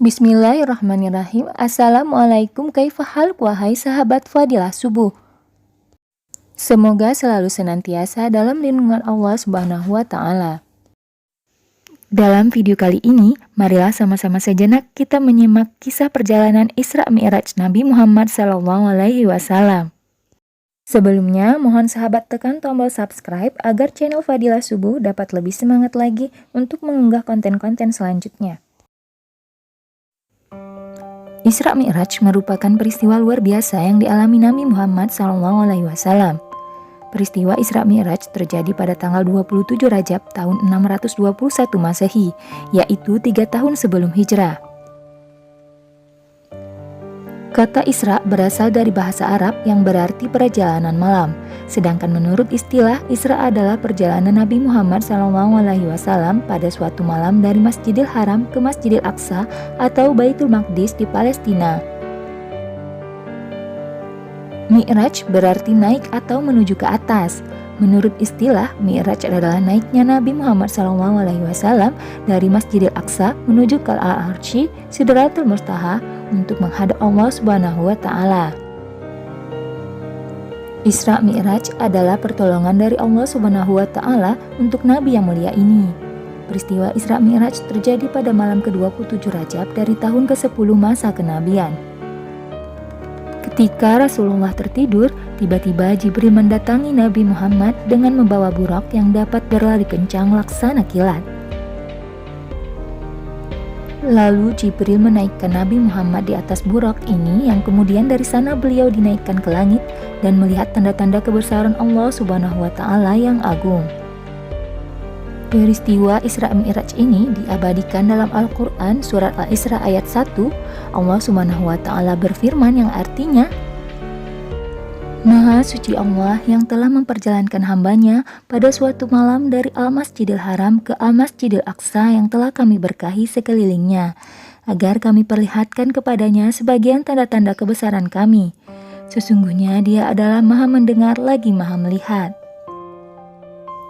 Bismillahirrahmanirrahim. Assalamualaikum, kaifahal, wahai sahabat Fadilah Subuh. Semoga selalu senantiasa dalam lindungan Allah Subhanahu wa Ta'ala. Dalam video kali ini, marilah sama-sama sejenak kita menyimak kisah perjalanan Isra Mi'raj Nabi Muhammad SAW. Sebelumnya, mohon sahabat tekan tombol subscribe agar channel Fadilah Subuh dapat lebih semangat lagi untuk mengunggah konten-konten selanjutnya. Isra Mi'raj merupakan peristiwa luar biasa yang dialami Nabi Muhammad SAW. Peristiwa Isra Mi'raj terjadi pada tanggal 27 Rajab tahun 621 Masehi, yaitu 3 tahun sebelum hijrah. Kata Isra berasal dari bahasa Arab yang berarti perjalanan malam, sedangkan menurut istilah Isra adalah perjalanan Nabi Muhammad SAW pada suatu malam dari Masjidil Haram ke Masjidil Aqsa atau Baitul Maqdis di Palestina. Mi'raj berarti naik atau menuju ke atas. Menurut istilah, Mi'raj adalah naiknya Nabi Muhammad SAW dari Masjidil Aqsa menuju ke Al-Arsy, Sidratul Muntaha untuk menghadap Allah Subhanahu wa Ta'ala. Isra Mi'raj adalah pertolongan dari Allah Subhanahu wa Ta'ala untuk Nabi yang mulia ini. Peristiwa Isra Mi'raj terjadi pada malam ke-27 Rajab dari tahun ke-10 masa kenabian. Ketika Rasulullah tertidur, tiba-tiba Jibril mendatangi Nabi Muhammad dengan membawa burak yang dapat berlari kencang laksana kilat. Lalu Jibril menaikkan Nabi Muhammad di atas burak ini yang kemudian dari sana beliau dinaikkan ke langit dan melihat tanda-tanda kebesaran Allah Subhanahu wa Ta'ala yang agung. Peristiwa Isra Mi'raj ini diabadikan dalam Al-Quran surat Al-Isra ayat 1. Allah Subhanahu wa Ta'ala berfirman yang artinya, Maha suci Allah yang telah memperjalankan hambanya pada suatu malam dari Al-Masjidil Haram ke Al-Masjidil Aqsa yang telah kami berkahi sekelilingnya, agar kami perlihatkan kepadanya sebagian tanda-tanda kebesaran kami. Sesungguhnya dia adalah Maha mendengar lagi Maha melihat.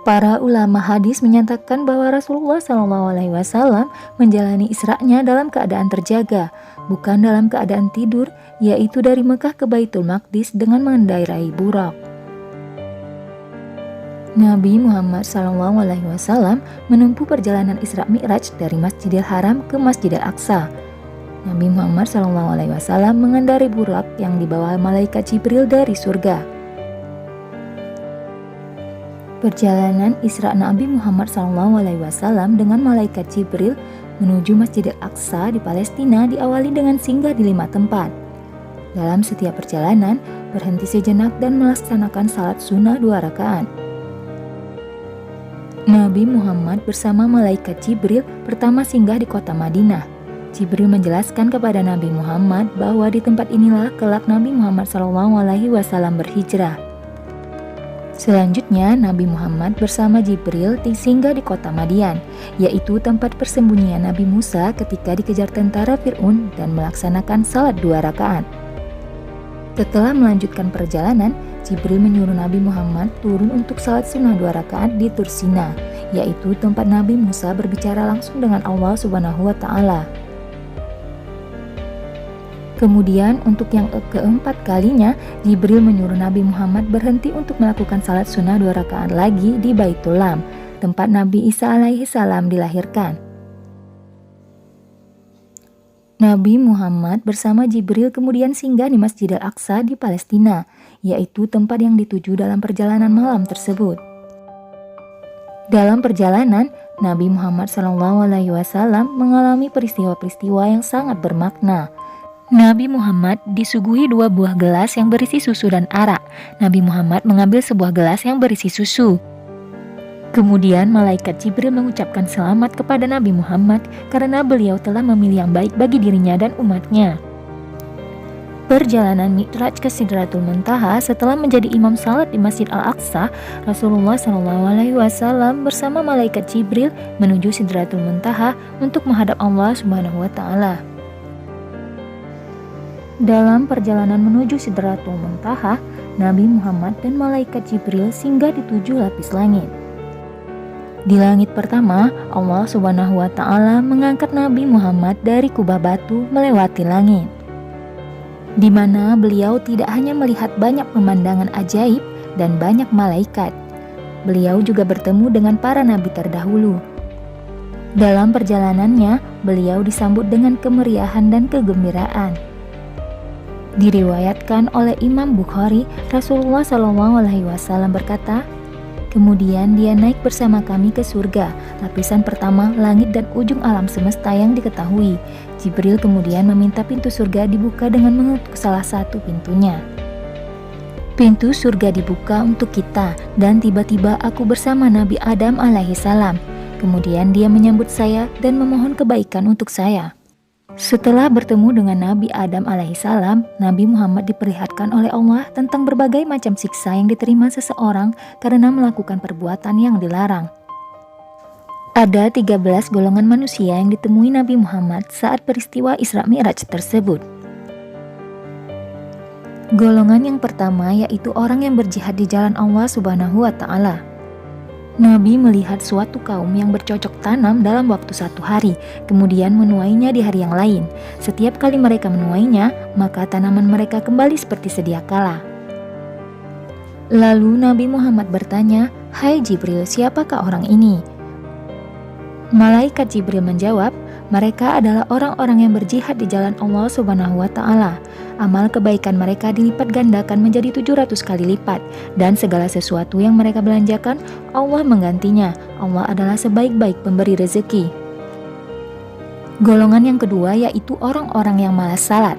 Para ulama hadis menyatakan bahwa Rasulullah SAW menjalani Isra-nya dalam keadaan terjaga, bukan dalam keadaan tidur, yaitu dari Mekah ke Baitul Maqdis dengan mengendarai burak. Nabi Muhammad SAW menempuh perjalanan Isra Mi'raj dari Masjidil Haram ke Masjidil Aqsa. Nabi Muhammad SAW mengendarai burak yang dibawa malaikat Jibril dari surga. Perjalanan Isra Nabi Muhammad SAW dengan malaikat Jibril menuju Masjidil Aqsa di Palestina diawali dengan singgah di 5 tempat. Dalam setiap perjalanan, berhenti sejenak dan melaksanakan salat sunnah 2 rakaat. Nabi Muhammad bersama malaikat Jibril pertama singgah di kota Madinah. Jibril menjelaskan kepada Nabi Muhammad bahwa di tempat inilah kelak Nabi Muhammad SAW berhijrah. Selanjutnya, Nabi Muhammad bersama Jibril singgah di kota Madian, yaitu tempat persembunyian Nabi Musa ketika dikejar tentara Fir'aun dan melaksanakan salat 2 rakaat. Setelah melanjutkan perjalanan, Jibril menyuruh Nabi Muhammad turun untuk salat sunnah 2 rakaat di Tur Sina, yaitu tempat Nabi Musa berbicara langsung dengan Allah Subhanahu wa Ta'ala. Kemudian untuk yang keempat kalinya, Jibril menyuruh Nabi Muhammad berhenti untuk melakukan salat sunnah 2 rakaat lagi di Baitul Lam, tempat Nabi Isa alaihi salam dilahirkan. Nabi Muhammad bersama Jibril kemudian singgah di Masjidil Aqsa di Palestina, yaitu tempat yang dituju dalam perjalanan malam tersebut. Dalam perjalanan, Nabi Muhammad SAW mengalami peristiwa-peristiwa yang sangat bermakna. Nabi Muhammad disuguhi 2 buah gelas yang berisi susu dan arak. Nabi Muhammad mengambil sebuah gelas yang berisi susu. Kemudian malaikat Jibril mengucapkan selamat kepada Nabi Muhammad karena beliau telah memilih yang baik bagi dirinya dan umatnya. Perjalanan Mi'raj ke Sidratul Muntaha setelah menjadi imam salat di Masjid Al-Aqsa, Rasulullah SAW bersama malaikat Jibril menuju Sidratul Muntaha untuk menghadap Allah Subhanahu wa Ta'ala. Dalam perjalanan menuju Sidratul Muntaha, Nabi Muhammad dan malaikat Jibril singgah di 7 lapis langit. Di langit pertama, Allah Subhanahu wa Ta'ala mengangkat Nabi Muhammad dari kubah batu melewati langit, di mana beliau tidak hanya melihat banyak pemandangan ajaib dan banyak malaikat. Beliau juga bertemu dengan para nabi terdahulu. Dalam perjalanannya, beliau disambut dengan kemeriahan dan kegembiraan. Diriwayatkan oleh Imam Bukhari, Rasulullah SAW berkata, "Kemudian dia naik bersama kami ke surga, lapisan pertama langit dan ujung alam semesta yang diketahui. Jibril kemudian meminta pintu surga dibuka dengan mengetuk salah satu pintunya. Pintu surga dibuka untuk kita, dan tiba-tiba aku bersama Nabi Adam alaihissalam. Kemudian dia menyambut saya dan memohon kebaikan untuk saya." Setelah bertemu dengan Nabi Adam alaihissalam, Nabi Muhammad diperlihatkan oleh Allah tentang berbagai macam siksa yang diterima seseorang karena melakukan perbuatan yang dilarang. Ada 13 golongan manusia yang ditemui Nabi Muhammad saat peristiwa Isra Mi'raj tersebut. Golongan yang pertama yaitu orang yang berjihad di jalan Allah Subhanahu wa Ta'ala. Nabi melihat suatu kaum yang bercocok tanam dalam waktu 1 hari, kemudian menuainya di hari yang lain. Setiap kali mereka menuainya, maka tanaman mereka kembali seperti sedia kala. Lalu Nabi Muhammad bertanya, "Hai Jibril, siapakah orang ini?" Malaikat Jibril menjawab, "Mereka adalah orang-orang yang berjihad di jalan Allah Subhanahu wa Ta'ala. Amal kebaikan mereka dilipat gandakan menjadi 700 kali lipat, dan segala sesuatu yang mereka belanjakan, Allah menggantinya. Allah adalah sebaik-baik pemberi rezeki." Golongan yang kedua yaitu orang-orang yang malas salat.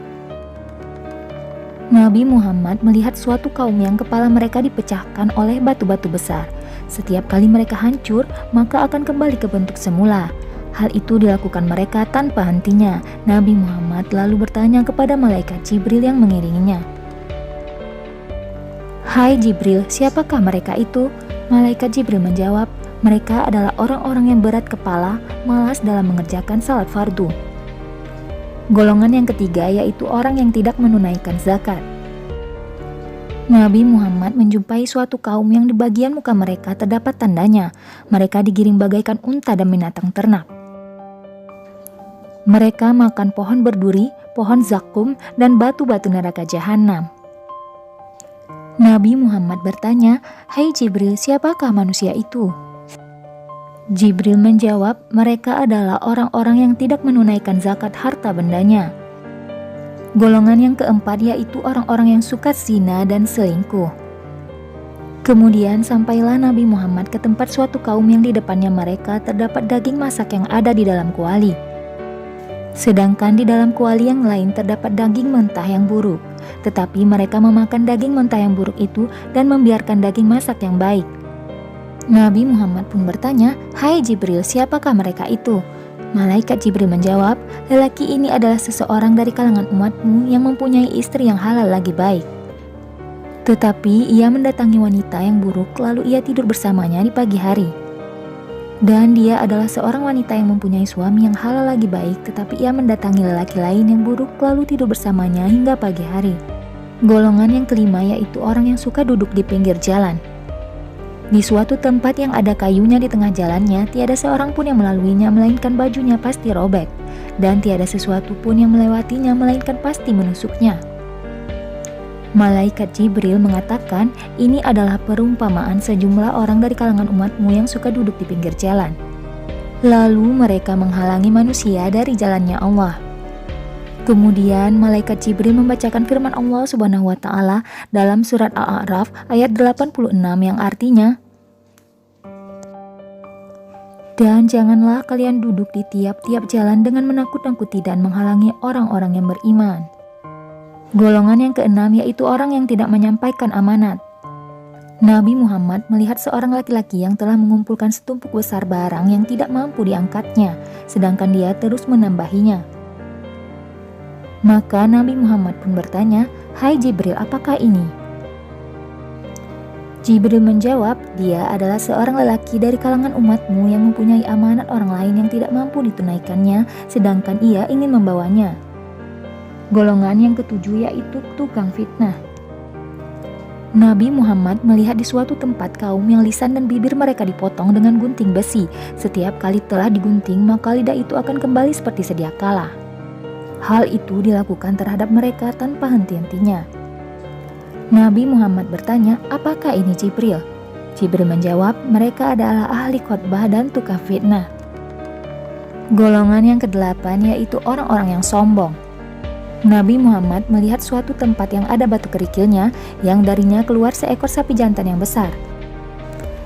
Nabi Muhammad melihat suatu kaum yang kepala mereka dipecahkan oleh batu-batu besar. Setiap kali mereka hancur, maka akan kembali ke bentuk semula. Hal itu dilakukan mereka tanpa hentinya. Nabi Muhammad lalu bertanya kepada malaikat Jibril yang mengiringinya, "Hai Jibril, siapakah mereka itu?" Malaikat Jibril menjawab, "Mereka adalah orang-orang yang berat kepala, malas dalam mengerjakan salat fardu." Golongan yang ketiga yaitu orang yang tidak menunaikan zakat. Nabi Muhammad menjumpai suatu kaum yang di bagian muka mereka terdapat tandanya. Mereka digiring bagaikan unta dan binatang ternak. Mereka makan pohon berduri, pohon zakum, dan batu-batu neraka jahanam. Nabi Muhammad bertanya, "Hai Jibril, siapakah manusia itu?" Jibril menjawab, "Mereka adalah orang-orang yang tidak menunaikan zakat harta bendanya." Golongan yang keempat yaitu orang-orang yang suka zina dan selingkuh. Kemudian sampailah Nabi Muhammad ke tempat suatu kaum yang di depannya mereka terdapat daging masak yang ada di dalam kuali. Sedangkan di dalam kuali yang lain terdapat daging mentah yang buruk. Tetapi mereka memakan daging mentah yang buruk itu dan membiarkan daging masak yang baik. Nabi Muhammad pun bertanya, "Hai Jibril, siapakah mereka itu?" Malaikat Jibril menjawab, "Lelaki ini adalah seseorang dari kalangan umatmu yang mempunyai istri yang halal lagi baik. Tetapi ia mendatangi wanita yang buruk lalu ia tidur bersamanya di pagi hari. Dan dia adalah seorang wanita yang mempunyai suami yang halal lagi baik, tetapi ia mendatangi lelaki lain yang buruk lalu tidur bersamanya hingga pagi hari." Golongan yang kelima yaitu orang yang suka duduk di pinggir jalan. Di suatu tempat yang ada kayunya di tengah jalannya, tiada seorang pun yang melaluinya melainkan bajunya pasti robek, dan tiada sesuatu pun yang melewatinya melainkan pasti menusuknya. Malaikat Jibril mengatakan, "Ini adalah perumpamaan sejumlah orang dari kalangan umatmu yang suka duduk di pinggir jalan. Lalu mereka menghalangi manusia dari jalannya Allah." Kemudian malaikat Jibril membacakan firman Allah Subhanahu wa Ta'ala dalam surat Al-A'raf ayat 86 yang artinya, "Dan janganlah kalian duduk di tiap-tiap jalan dengan menakut-nakuti dan menghalangi orang-orang yang beriman." Golongan yang keenam yaitu orang yang tidak menyampaikan amanat. Nabi Muhammad melihat seorang laki-laki yang telah mengumpulkan setumpuk besar barang yang tidak mampu diangkatnya, sedangkan dia terus menambahinya. Maka Nabi Muhammad pun bertanya, "Hai Jibril, apakah ini?" Jibril menjawab, "Dia adalah seorang lelaki dari kalangan umatmu yang mempunyai amanat orang lain yang tidak mampu ditunaikannya, sedangkan ia ingin membawanya." Golongan yang ketujuh yaitu tukang fitnah. Nabi Muhammad melihat di suatu tempat kaum yang lisan dan bibir mereka dipotong dengan gunting besi. Setiap kali telah digunting, maka lidah itu akan kembali seperti sedia kala. Hal itu dilakukan terhadap mereka tanpa henti-hentinya. Nabi Muhammad bertanya, "Apakah ini Jibril?" Jibril menjawab, "Mereka adalah ahli khotbah dan tukang fitnah." Golongan yang kedelapan yaitu orang-orang yang sombong. Nabi Muhammad melihat suatu tempat yang ada batu kerikilnya yang darinya keluar seekor sapi jantan yang besar.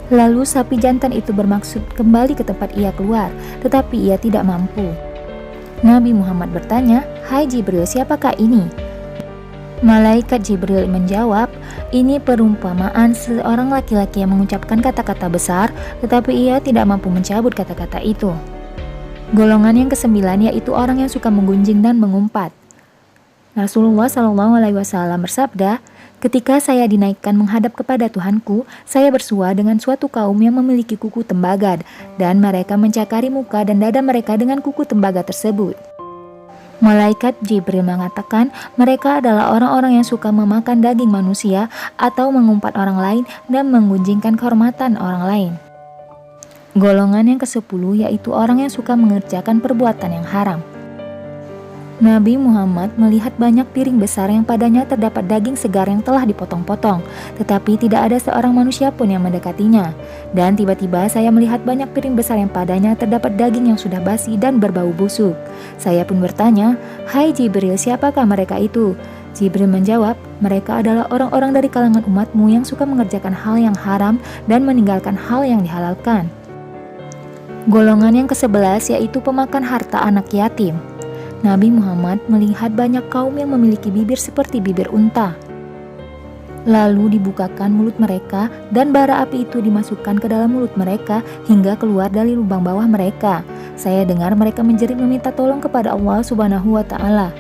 Lalu sapi jantan itu bermaksud kembali ke tempat ia keluar, tetapi ia tidak mampu. Nabi Muhammad bertanya, "Hai Jibril, siapakah ini?" Malaikat Jibril menjawab, "Ini perumpamaan seorang laki-laki yang mengucapkan kata-kata besar, tetapi ia tidak mampu mencabut kata-kata itu." Golongan yang kesembilan yaitu orang yang suka menggunjing dan mengumpat. Rasulullah SAW bersabda, "Ketika saya dinaikkan menghadap kepada Tuhanku, saya bersua dengan suatu kaum yang memiliki kuku tembaga, dan mereka mencakari muka dan dada mereka dengan kuku tembaga tersebut." Malaikat Jibril mengatakan, mereka adalah orang-orang yang suka memakan daging manusia atau mengumpat orang lain dan menggunjingkan kehormatan orang lain. Golongan yang ke-10 yaitu orang yang suka mengerjakan perbuatan yang haram. Nabi Muhammad melihat banyak piring besar yang padanya terdapat daging segar yang telah dipotong-potong, tetapi tidak ada seorang manusia pun yang mendekatinya. Dan tiba-tiba saya melihat banyak piring besar yang padanya terdapat daging yang sudah basi dan berbau busuk. Saya pun bertanya, "Hai Jibril, siapakah mereka itu?" Jibril menjawab, "Mereka adalah orang-orang dari kalangan umatmu yang suka mengerjakan hal yang haram dan meninggalkan hal yang dihalalkan." Golongan yang ke-11 yaitu pemakan harta anak yatim. Nabi Muhammad melihat banyak kaum yang memiliki bibir seperti bibir unta. Lalu dibukakan mulut mereka dan bara api itu dimasukkan ke dalam mulut mereka hingga keluar dari lubang bawah mereka. Saya dengar mereka menjerit meminta tolong kepada Allah Subhanahu wa Ta'ala.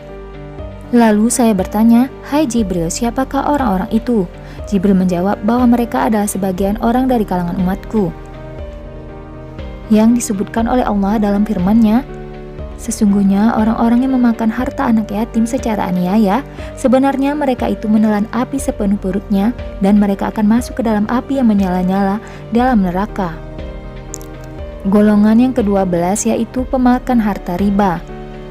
Lalu saya bertanya, "Hai Jibril, siapakah orang-orang itu?" Jibril menjawab bahwa mereka adalah sebagian orang dari kalangan umatku, yang disebutkan oleh Allah dalam firman-Nya, "Sesungguhnya orang-orang yang memakan harta anak yatim secara aniaya, sebenarnya mereka itu menelan api sepenuh perutnya dan mereka akan masuk ke dalam api yang menyala-nyala dalam neraka." Golongan yang ke-12 yaitu pemakan harta riba.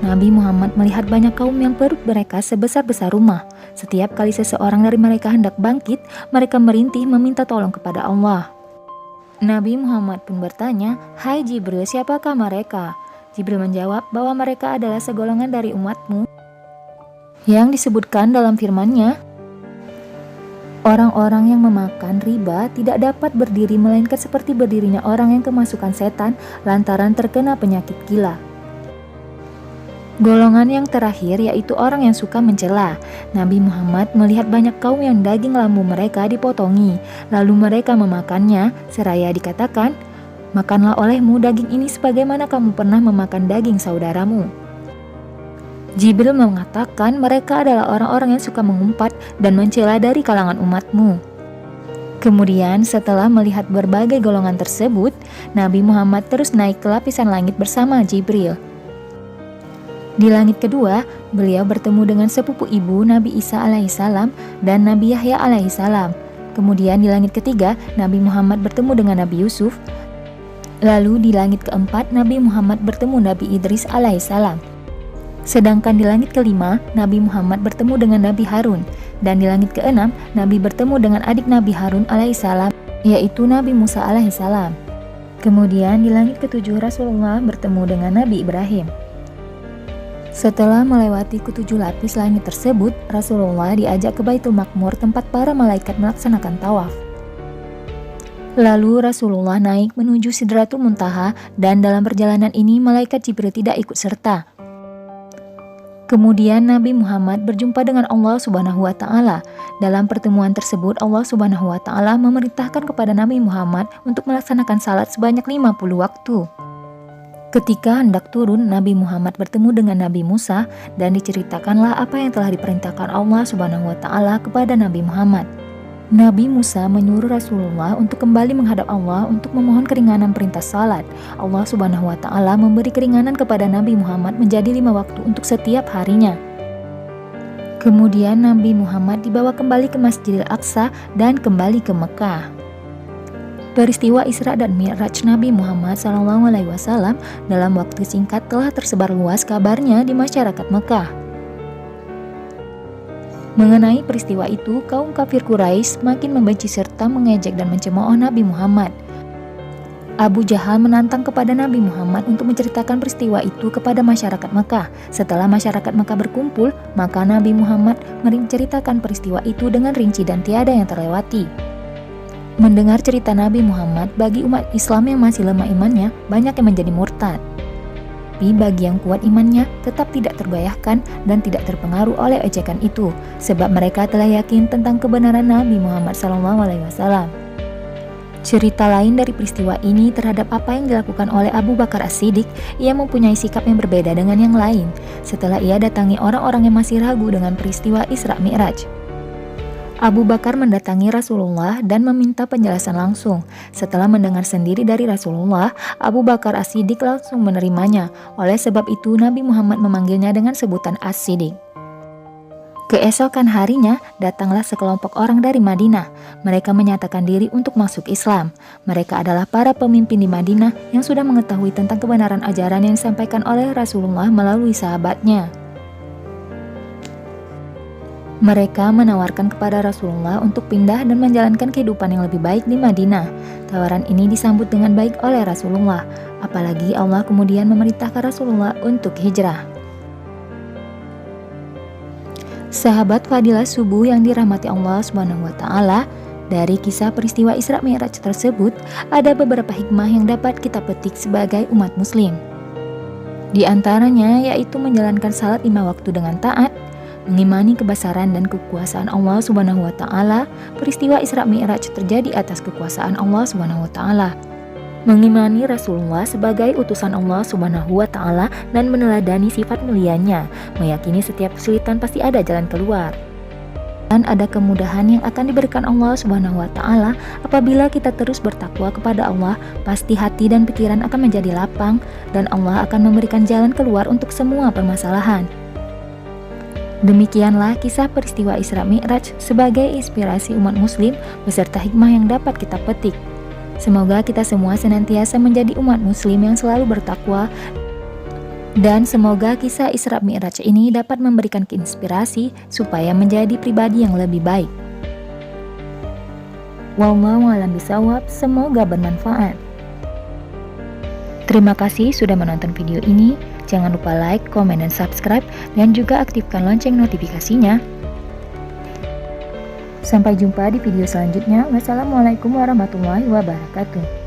Nabi Muhammad melihat banyak kaum yang perut mereka sebesar-besar rumah. Setiap kali seseorang dari mereka hendak bangkit, mereka merintih meminta tolong kepada Allah. Nabi Muhammad pun bertanya, "Hai Jibril, siapakah mereka?" Jibril menjawab bahwa mereka adalah segolongan dari umatmu yang disebutkan dalam firman-Nya, "Orang-orang yang memakan riba tidak dapat berdiri melainkan seperti berdirinya orang yang kemasukan setan lantaran terkena penyakit gila." Golongan yang terakhir yaitu orang yang suka mencela. Nabi Muhammad melihat banyak kaum yang daging lambu mereka dipotongi, lalu mereka memakannya, seraya dikatakan, "Makanlah olehmu daging ini sebagaimana kamu pernah memakan daging saudaramu." Jibril mengatakan mereka adalah orang-orang yang suka mengumpat dan mencela dari kalangan umatmu. Kemudian setelah melihat berbagai golongan tersebut, Nabi Muhammad terus naik ke lapisan langit bersama Jibril. Di langit kedua, beliau bertemu dengan sepupu ibu Nabi Isa alaihissalam dan Nabi Yahya alaihissalam. Kemudian di langit ketiga, Nabi Muhammad bertemu dengan Nabi Yusuf. Lalu di langit keempat, Nabi Muhammad bertemu Nabi Idris alaihissalam. Sedangkan di langit kelima, Nabi Muhammad bertemu dengan Nabi Harun. Dan di langit keenam, Nabi bertemu dengan adik Nabi Harun alaihissalam, yaitu Nabi Musa alaihissalam. Kemudian di langit ketujuh, Rasulullah bertemu dengan Nabi Ibrahim. Setelah melewati ketujuh lapis langit tersebut, Rasulullah diajak ke Baitul Maqmur tempat para malaikat melaksanakan tawaf. Lalu Rasulullah naik menuju Sidratul Muntaha dan dalam perjalanan ini malaikat Jibril tidak ikut serta. Kemudian Nabi Muhammad berjumpa dengan Allah Subhanahu wa Ta'ala. Dalam pertemuan tersebut Allah Subhanahu wa Ta'ala memerintahkan kepada Nabi Muhammad untuk melaksanakan salat sebanyak 50 waktu. Ketika hendak turun, Nabi Muhammad bertemu dengan Nabi Musa dan diceritakanlah apa yang telah diperintahkan Allah Subhanahu wa Ta'ala kepada Nabi Muhammad. Nabi Musa menyuruh Rasulullah untuk kembali menghadap Allah untuk memohon keringanan perintah salat. Allah Subhanahu wa Ta'ala memberi keringanan kepada Nabi Muhammad menjadi 5 waktu untuk setiap harinya. Kemudian Nabi Muhammad dibawa kembali ke Masjidil Aqsa dan kembali ke Mekah. Peristiwa Isra dan Mi'raj Nabi Muhammad SAW dalam waktu singkat telah tersebar luas kabarnya di masyarakat Mekah. Mengenai peristiwa itu, kaum kafir Quraisy makin membenci serta mengejek dan mencemooh Nabi Muhammad. Abu Jahal menantang kepada Nabi Muhammad untuk menceritakan peristiwa itu kepada masyarakat Mekah. Setelah masyarakat Mekah berkumpul, maka Nabi Muhammad menceritakan peristiwa itu dengan rinci dan tiada yang terlewati. Mendengar cerita Nabi Muhammad, bagi umat Islam yang masih lemah imannya, banyak yang menjadi murtad. Tapi bagi yang kuat imannya, tetap tidak tergoyahkan dan tidak terpengaruh oleh ejekan itu, sebab mereka telah yakin tentang kebenaran Nabi Muhammad SAW. Cerita lain dari peristiwa ini terhadap apa yang dilakukan oleh Abu Bakar As-Siddiq, ia mempunyai sikap yang berbeda dengan yang lain setelah ia datangi orang-orang yang masih ragu dengan peristiwa Isra Mi'raj. Abu Bakar mendatangi Rasulullah dan meminta penjelasan langsung. Setelah mendengar sendiri dari Rasulullah, Abu Bakar As-Siddiq langsung menerimanya. Oleh sebab itu, Nabi Muhammad memanggilnya dengan sebutan As-Siddiq. Keesokan harinya, datanglah sekelompok orang dari Madinah. Mereka menyatakan diri untuk masuk Islam. Mereka adalah para pemimpin di Madinah yang sudah mengetahui tentang kebenaran ajaran yang disampaikan oleh Rasulullah melalui sahabatnya. Mereka menawarkan kepada Rasulullah untuk pindah dan menjalankan kehidupan yang lebih baik di Madinah. Tawaran ini disambut dengan baik oleh Rasulullah, apalagi Allah kemudian memerintahkan Rasulullah untuk hijrah. Sahabat Fadilah Subuh yang dirahmati Allah SWT, dari kisah peristiwa Isra Mi'raj tersebut, ada beberapa hikmah yang dapat kita petik sebagai umat muslim. Di antaranya yaitu menjalankan salat 5 waktu dengan taat, mengimani kebesaran dan kekuasaan Allah SWT. Peristiwa Isra Mi'raj terjadi atas kekuasaan Allah SWT. Mengimani Rasulullah sebagai utusan Allah SWT dan meneladani sifat mulianya, meyakini setiap kesulitan pasti ada jalan keluar. Dan ada kemudahan yang akan diberikan Allah SWT apabila kita terus bertakwa kepada Allah, pasti hati dan pikiran akan menjadi lapang dan Allah akan memberikan jalan keluar untuk semua permasalahan. Demikianlah kisah peristiwa Isra Mi'raj sebagai inspirasi umat muslim beserta hikmah yang dapat kita petik. Semoga kita semua senantiasa menjadi umat muslim yang selalu bertakwa, dan semoga kisah Isra Mi'raj ini dapat memberikan inspirasi supaya menjadi pribadi yang lebih baik. Wallahu a'lam bishawab, semoga bermanfaat. Terima kasih sudah menonton video ini. Jangan lupa like, komen, dan subscribe, dan juga aktifkan lonceng notifikasinya. Sampai jumpa di video selanjutnya. Wassalamualaikum warahmatullahi wabarakatuh.